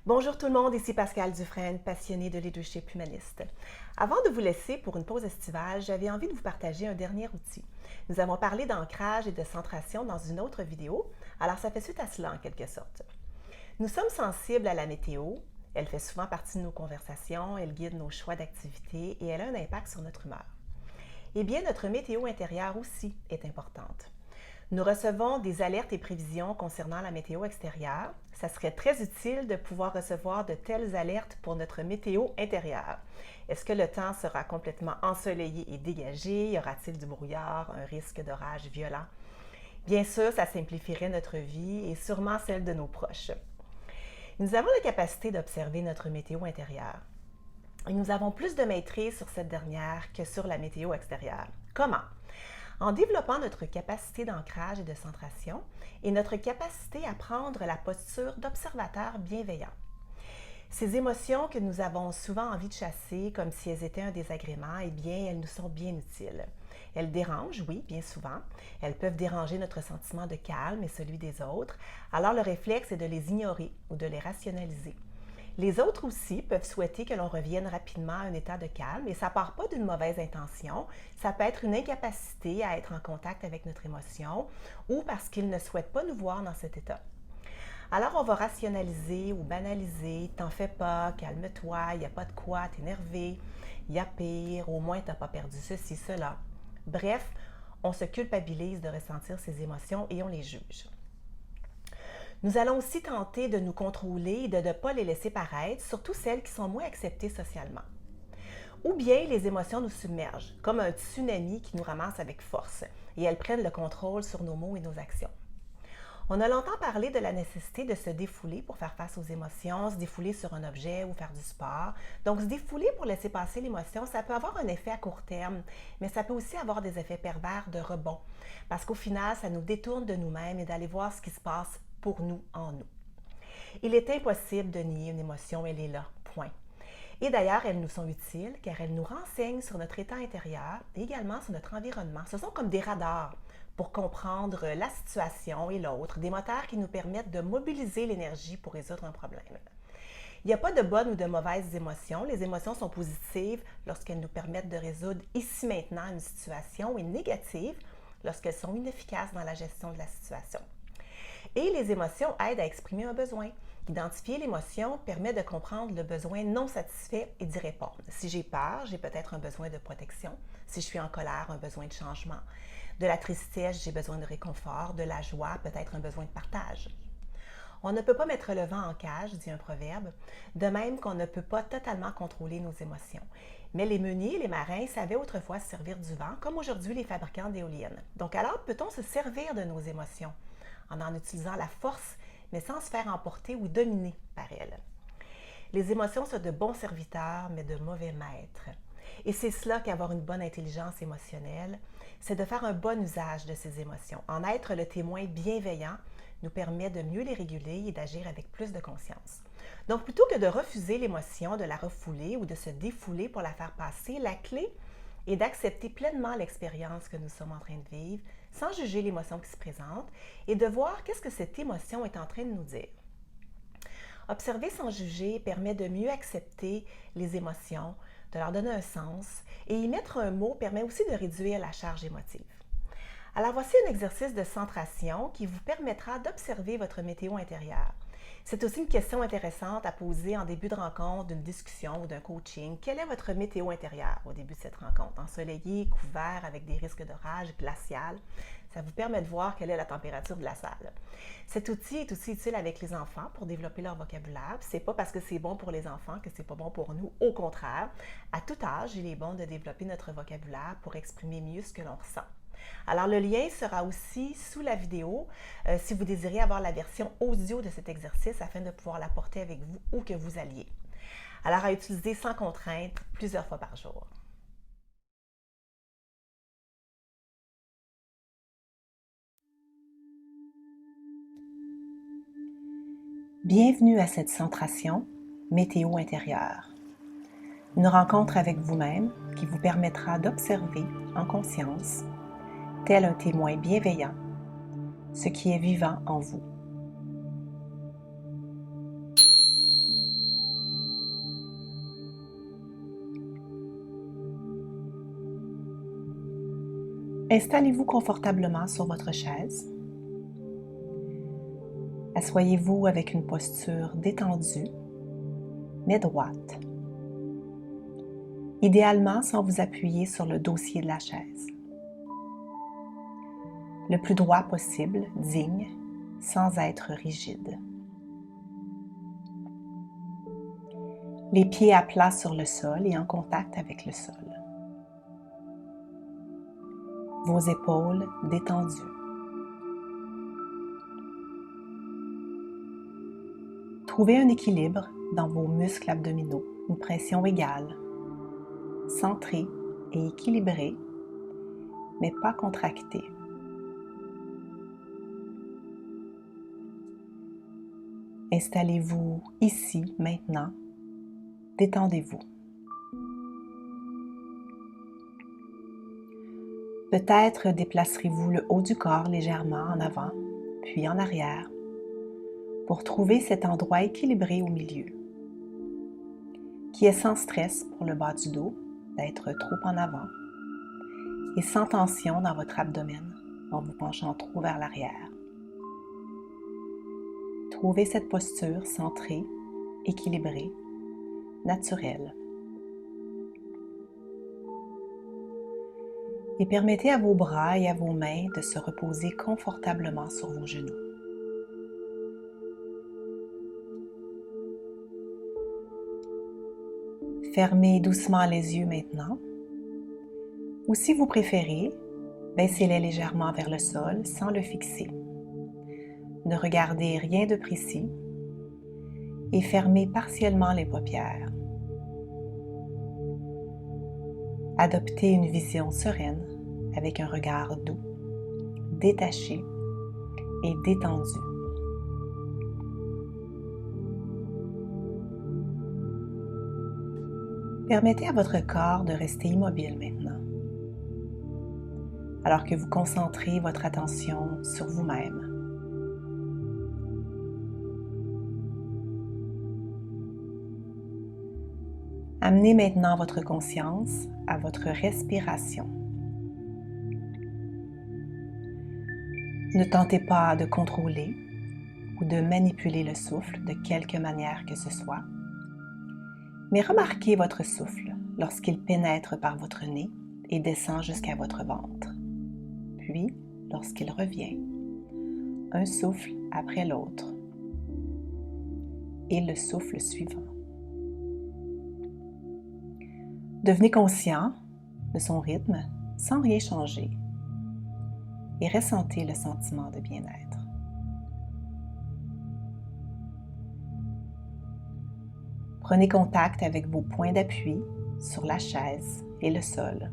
Bonjour tout le monde, ici Pascal Dufresne, passionnée de leadership humaniste. Avant de vous laisser pour une pause estivale, j'avais envie de vous partager un dernier outil. Nous avons parlé d'ancrage et de centration dans une autre vidéo, alors ça fait suite à cela en quelque sorte. Nous sommes sensibles à la météo, elle fait souvent partie de nos conversations, elle guide nos choix d'activités et elle a un impact sur notre humeur. Eh bien, notre météo intérieure aussi est importante. Nous recevons des alertes et prévisions concernant la météo extérieure. Ça serait très utile de pouvoir recevoir de telles alertes pour notre météo intérieure. Est-ce que le temps sera complètement ensoleillé et dégagé? Y aura-t-il du brouillard, un risque d'orage violent? Bien sûr, ça simplifierait notre vie et sûrement celle de nos proches. Nous avons la capacité d'observer notre météo intérieure. Et nous avons plus de maîtrise sur cette dernière que sur la météo extérieure. Comment? En développant notre capacité d'ancrage et de centration et notre capacité à prendre la posture d'observateur bienveillant. Ces émotions que nous avons souvent envie de chasser comme si elles étaient un désagrément, eh bien, elles nous sont bien utiles. Elles dérangent, oui, bien souvent. Elles peuvent déranger notre sentiment de calme et celui des autres. Alors le réflexe est de les ignorer ou de les rationaliser. Les autres aussi peuvent souhaiter que l'on revienne rapidement à un état de calme et ça ne part pas d'une mauvaise intention, ça peut être une incapacité à être en contact avec notre émotion ou parce qu'ils ne souhaitent pas nous voir dans cet état. Alors on va rationaliser ou banaliser, t'en fais pas, calme-toi, il n'y a pas de quoi t'énerver, il y a pire, au moins t'as pas perdu ceci, cela. Bref, on se culpabilise de ressentir ces émotions et on les juge. Nous allons aussi tenter de nous contrôler et de ne pas les laisser paraître, surtout celles qui sont moins acceptées socialement. Ou bien les émotions nous submergent, comme un tsunami qui nous ramasse avec force, et elles prennent le contrôle sur nos mots et nos actions. On a longtemps parlé de la nécessité de se défouler pour faire face aux émotions, se défouler sur un objet ou faire du sport. Donc, se défouler pour laisser passer l'émotion, ça peut avoir un effet à court terme, mais ça peut aussi avoir des effets pervers de rebond, parce qu'au final, ça nous détourne de nous-mêmes et d'aller voir ce qui se passe pour nous en nous. Il est impossible de nier une émotion, elle est là, point. Et d'ailleurs, elles nous sont utiles car elles nous renseignent sur notre état intérieur et également sur notre environnement. Ce sont comme des radars pour comprendre la situation et l'autre, des moteurs qui nous permettent de mobiliser l'énergie pour résoudre un problème. Il n'y a pas de bonnes ou de mauvaises émotions. Les émotions sont positives lorsqu'elles nous permettent de résoudre ici maintenant une situation et négatives lorsqu'elles sont inefficaces dans la gestion de la situation. Et les émotions aident à exprimer un besoin. Identifier l'émotion permet de comprendre le besoin non satisfait et d'y répondre. Si j'ai peur, j'ai peut-être un besoin de protection. Si je suis en colère, un besoin de changement. De la tristesse, j'ai besoin de réconfort. De la joie, peut-être un besoin de partage. On ne peut pas mettre le vent en cage, dit un proverbe, de même qu'on ne peut pas totalement contrôler nos émotions. Mais les meuniers et les marins savaient autrefois se servir du vent, comme aujourd'hui les fabricants d'éoliennes. Donc alors, peut-on se servir de nos émotions en utilisant la force, mais sans se faire emporter ou dominer par elles? Les émotions sont de bons serviteurs, mais de mauvais maîtres. Et c'est cela qu'avoir une bonne intelligence émotionnelle, c'est de faire un bon usage de ces émotions. En être le témoin bienveillant nous permet de mieux les réguler et d'agir avec plus de conscience. Donc, plutôt que de refuser l'émotion, de la refouler ou de se défouler pour la faire passer, la clé est d'accepter pleinement l'expérience que nous sommes en train de vivre, sans juger l'émotion qui se présente, et de voir qu'est-ce que cette émotion est en train de nous dire. Observer sans juger permet de mieux accepter les émotions, de leur donner un sens, et y mettre un mot permet aussi de réduire la charge émotive. Alors voici un exercice de centration qui vous permettra d'observer votre météo intérieure. C'est aussi une question intéressante à poser en début de rencontre, d'une discussion ou d'un coaching. Quelle est votre météo intérieure au début de cette rencontre? Ensoleillé, couvert, avec des risques d'orage, glacial. Ça vous permet de voir quelle est la température de la salle. Cet outil est aussi utile avec les enfants pour développer leur vocabulaire. Ce n'est pas parce que c'est bon pour les enfants que c'est pas bon pour nous. Au contraire, à tout âge, il est bon de développer notre vocabulaire pour exprimer mieux ce que l'on ressent. Alors, le lien sera aussi sous la vidéo si vous désirez avoir la version audio de cet exercice afin de pouvoir l'apporter avec vous où que vous alliez. Alors, à utiliser sans contrainte plusieurs fois par jour. Bienvenue à cette centration météo intérieure. Une rencontre avec vous-même qui vous permettra d'observer en conscience, tel un témoin bienveillant, ce qui est vivant en vous. Installez-vous confortablement sur votre chaise. Assoyez-vous avec une posture détendue, mais droite. Idéalement sans vous appuyer sur le dossier de la chaise. Le plus droit possible, digne, sans être rigide. Les pieds à plat sur le sol et en contact avec le sol. Vos épaules détendues. Trouvez un équilibre dans vos muscles abdominaux, une pression égale, centrée et équilibrée, mais pas contractée. Installez-vous ici, maintenant. Détendez-vous. Peut-être déplacerez-vous le haut du corps légèrement en avant, puis en arrière, pour trouver cet endroit équilibré au milieu, qui est sans stress pour le bas du dos d'être trop en avant et sans tension dans votre abdomen en vous penchant trop vers l'arrière. Trouvez cette posture centrée, équilibrée, naturelle. Et permettez à vos bras et à vos mains de se reposer confortablement sur vos genoux. Fermez doucement les yeux maintenant. Ou si vous préférez, baissez-les légèrement vers le sol sans le fixer. Ne regardez rien de précis et fermez partiellement les paupières. Adoptez une vision sereine avec un regard doux, détaché et détendu. Permettez à votre corps de rester immobile maintenant, alors que vous concentrez votre attention sur vous-même. Amenez maintenant votre conscience à votre respiration. Ne tentez pas de contrôler ou de manipuler le souffle de quelque manière que ce soit, mais remarquez votre souffle lorsqu'il pénètre par votre nez et descend jusqu'à votre ventre. Puis, lorsqu'il revient, un souffle après l'autre et le souffle suivant. Devenez conscient de son rythme sans rien changer et ressentez le sentiment de bien-être. Prenez contact avec vos points d'appui sur la chaise et le sol.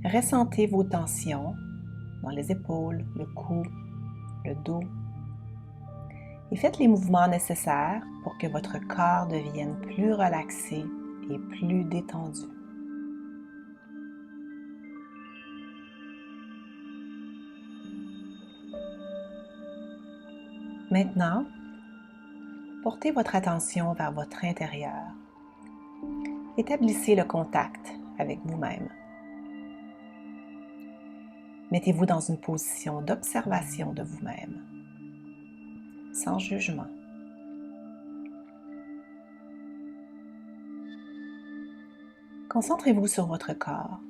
Ressentez vos tensions dans les épaules, le cou, le dos et faites les mouvements nécessaires pour que votre corps devienne plus relaxé et plus détendu. Maintenant, portez votre attention vers votre intérieur. Établissez le contact avec vous-même. Mettez-vous dans une position d'observation de vous-même, sans jugement. Concentrez-vous sur votre corps.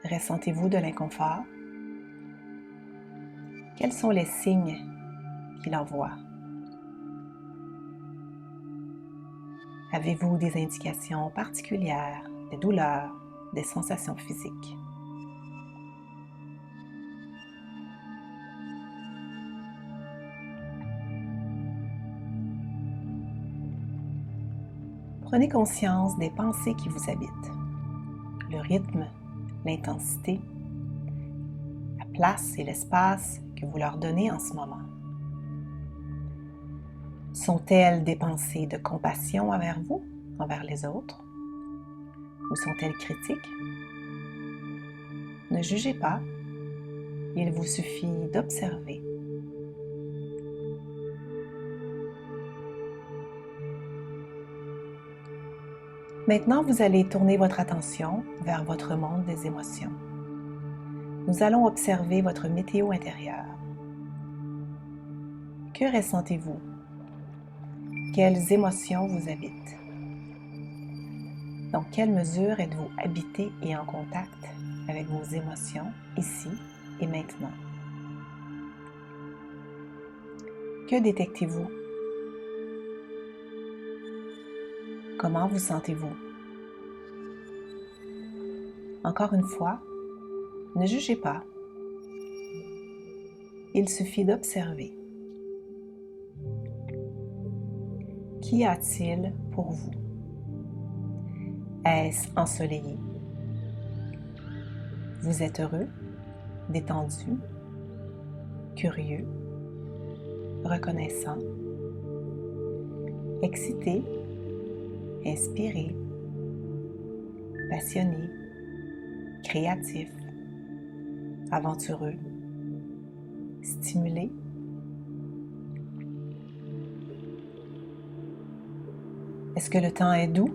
Ressentez-vous de l'inconfort? Quels sont les signes qu'il envoie? Avez-vous des indications particulières, des douleurs, des sensations physiques? Prenez conscience des pensées qui vous habitent, le rythme, l'intensité, la place et l'espace que vous leur donnez en ce moment. Sont-elles des pensées de compassion envers vous, envers les autres? Ou sont-elles critiques? Ne jugez pas, il vous suffit d'observer. Maintenant, vous allez tourner votre attention vers votre monde des émotions. Nous allons observer votre météo intérieure. Que ressentez-vous? Quelles émotions vous habitent? Dans quelle mesure êtes-vous habité et en contact avec vos émotions ici et maintenant? Que détectez-vous? Comment vous sentez-vous? Encore une fois, ne jugez pas. Il suffit d'observer. Qu'y a-t-il pour vous? Est-ce ensoleillé? Vous êtes heureux, détendu, curieux, reconnaissant, excité, inspiré, passionné, créatif, aventureux, stimulé. Est-ce que le temps est doux?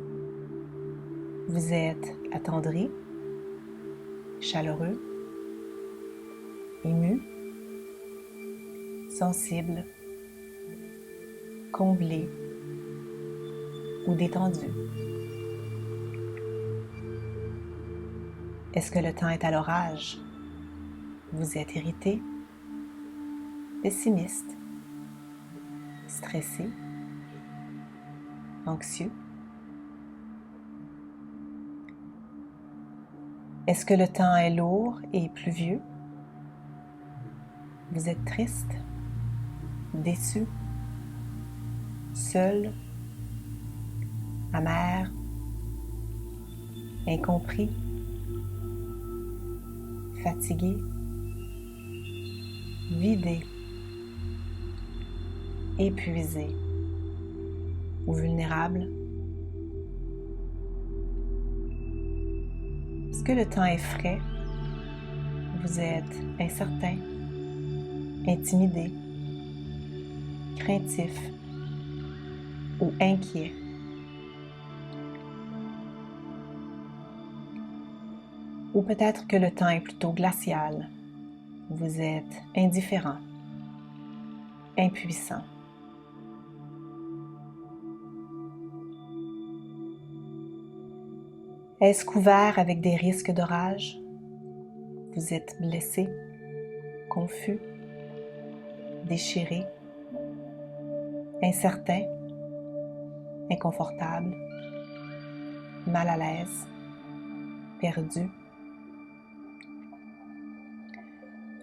Vous êtes attendri, chaleureux, ému, sensible, comblé ou détendu? Est-ce que le temps est à l'orage? Vous êtes irrité, pessimiste, stressé, anxieux? Est-ce que le temps est lourd et pluvieux? Vous êtes triste, déçu, seul, amer, incompris, fatigué, vidé, épuisé ou vulnérable? Est-ce que le temps est frais? Vous êtes incertain, intimidé, craintif ou inquiet? Ou peut-être que le temps est plutôt glacial. Vous êtes indifférent, impuissant. Est-ce couvert avec des risques d'orage? Vous êtes blessé, confus, déchiré, incertain, inconfortable, mal à l'aise, perdu?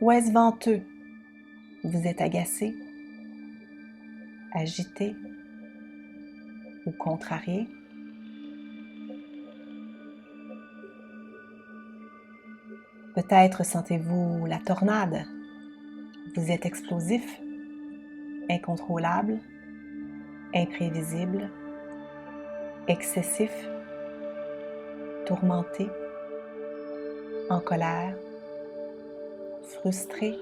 Ou est-ce venteux? Vous êtes agacé, agité ou contrarié? Peut-être sentez-vous la tornade. Vous êtes explosif, incontrôlable, imprévisible, excessif, tourmenté, en colère, frustré,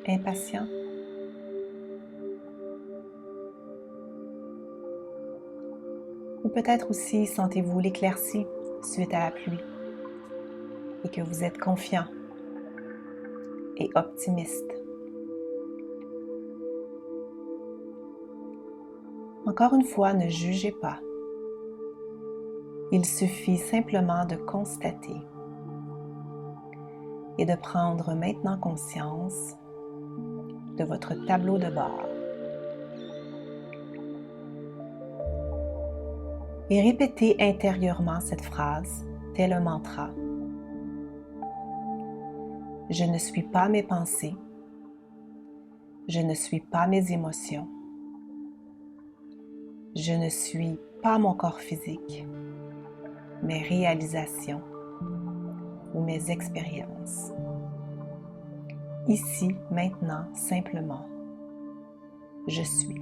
impatient. Ou peut-être aussi sentez-vous l'éclaircie suite à la pluie et que vous êtes confiant et optimiste. Encore une fois, ne jugez pas. Il suffit simplement de constater et de prendre maintenant conscience de votre tableau de bord. Et répétez intérieurement cette phrase, tel un mantra. Je ne suis pas mes pensées. Je ne suis pas mes émotions. Je ne suis pas mon corps physique, mes réalisations ou mes expériences. Ici, maintenant, simplement, je suis.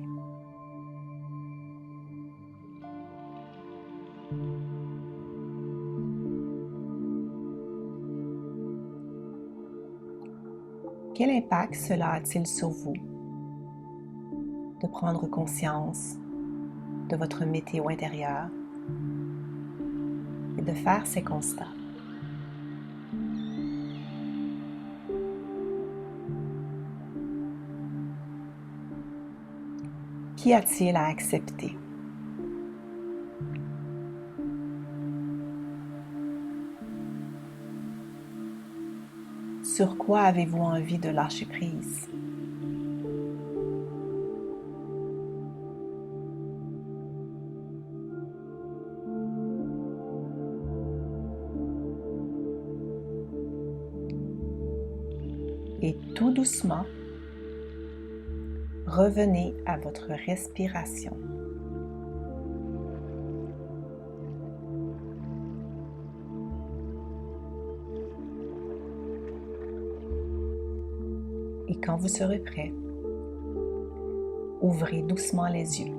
Quel impact cela a-t-il sur vous de prendre conscience de votre météo intérieure et de faire ces constats. Qu'y a-t-il à accepter? Sur quoi avez-vous envie de lâcher prise? Et tout doucement, revenez à votre respiration. Et quand vous serez prêt, ouvrez doucement les yeux.